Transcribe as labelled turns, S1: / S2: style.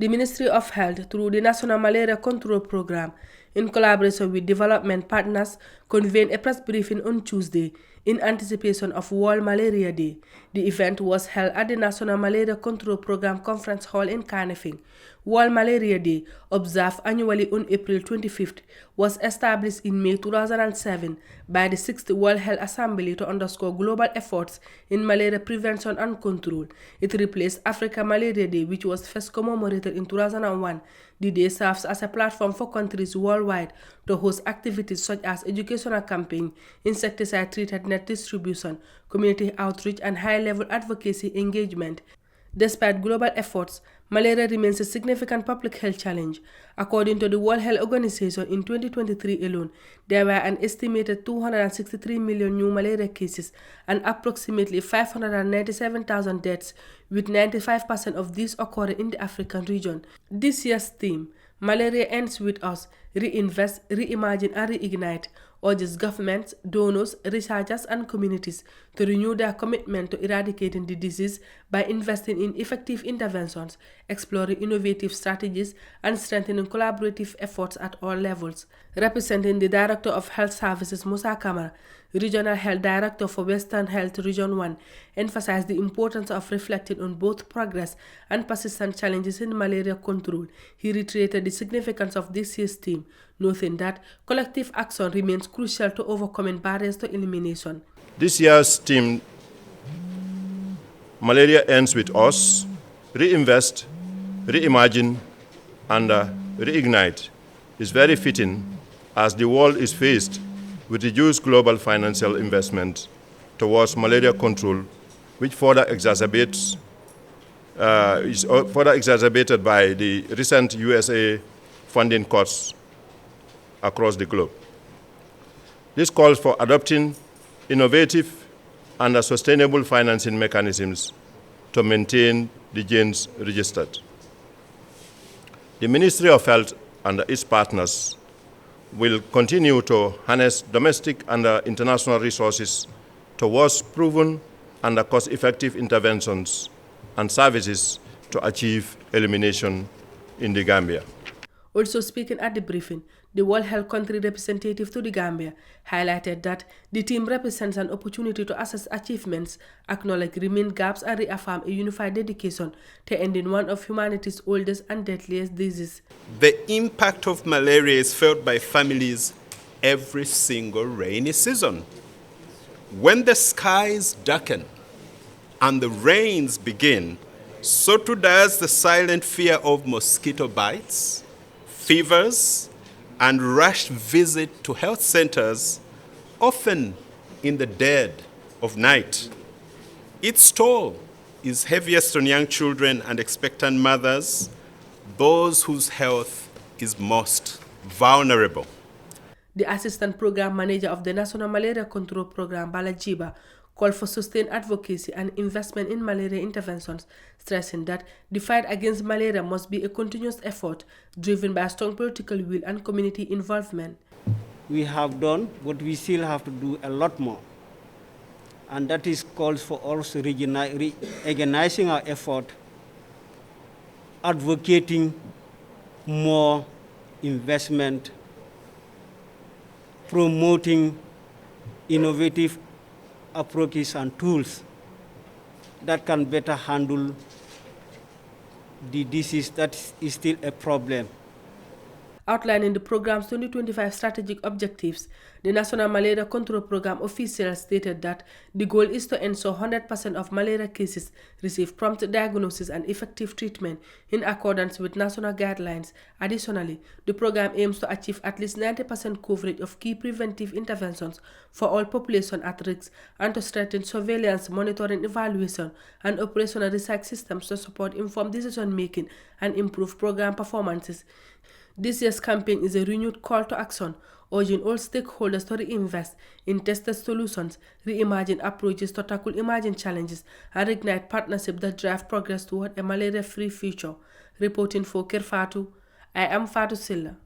S1: The Ministry of Health, through the National Malaria Control Program, in collaboration with development partners, convened a press briefing on Tuesday in anticipation of World Malaria Day. The event was held at the National Malaria Control Program Conference Hall in Carnifing. World Malaria Day, observed annually on April 25th, was established in May 2007 by the 6th World Health Assembly to underscore global efforts in malaria prevention and control. It replaced Africa Malaria Day, which was first commemorated in 2001. The day serves as a platform for countries worldwide to host activities such as educational campaign, insecticide-treated net distribution, community outreach, and high-level advocacy engagement. Despite global efforts, malaria remains a significant public health challenge. According to the World Health Organization, in 2023 alone, there were an estimated 263 million new malaria cases and approximately 597,000 deaths, with 95% of these occurring in the African region. This year's theme, Malaria Ends With Us, Reinvest, Reimagine and Reignite, urges governments, donors, researchers and communities to renew their commitment to eradicating the disease by investing in effective interventions, exploring innovative strategies, and strengthening collaborative efforts at all levels. Representing the Director of Health Services, Musa Kamara, Regional Health Director for Western Health Region 1, emphasized the importance of reflecting on both progress and persistent challenges in malaria control. He reiterated the significance of this year's theme, noting that collective action remains crucial to overcoming barriers to elimination.
S2: This year's theme, Malaria Ends With Us, Reinvest, Reimagine, and Reignite, is very fitting as the world is faced with reduced global financial investment towards malaria control, which is further exacerbated by the recent USA funding cuts across the globe. This calls for adopting innovative and sustainable financing mechanisms to maintain the gains registered. The Ministry of Health and its partners will continue to harness domestic and international resources towards proven and cost-effective interventions and services to achieve elimination in the Gambia.
S1: Also speaking at the briefing, the World Health Country representative to the Gambia highlighted that the team represents an opportunity to assess achievements, acknowledge remaining gaps, and reaffirm a unified dedication to ending one of humanity's oldest and deadliest diseases.
S3: The impact of malaria is felt by families every single rainy season. When the skies darken and the rains begin, so too does the silent fear of mosquito bites, fevers, and rushed visit to health centers, often in the dead of night. Its toll is heaviest on young children and expectant mothers, those whose health is most vulnerable.
S1: The Assistant Program Manager of the National Malaria Control Program, Balajiba, called for sustained advocacy and investment in malaria interventions, stressing that the fight against malaria must be a continuous effort driven by strong political will and community involvement.
S4: We have done, but we still have to do a lot more. And that is calls for also organizing our effort, advocating more investment, promoting innovative approaches and tools that can better handle the disease that is still a problem.
S1: Outlining the program's 2025 strategic objectives, the National Malaria Control Program officials stated that the goal is to ensure 100% of malaria cases receive prompt diagnosis and effective treatment in accordance with national guidelines. Additionally, the program aims to achieve at least 90% coverage of key preventive interventions for all population at risk and to strengthen surveillance, monitoring, evaluation, and operational research systems to support informed decision-making and improve program performances. This year's campaign is a renewed call to action, urging all stakeholders to reinvest in tested solutions, reimagine approaches to tackle emerging challenges, and reignite partnerships that drive progress toward a malaria-free future. Reporting for Kirfatu, I am Fatu Silla.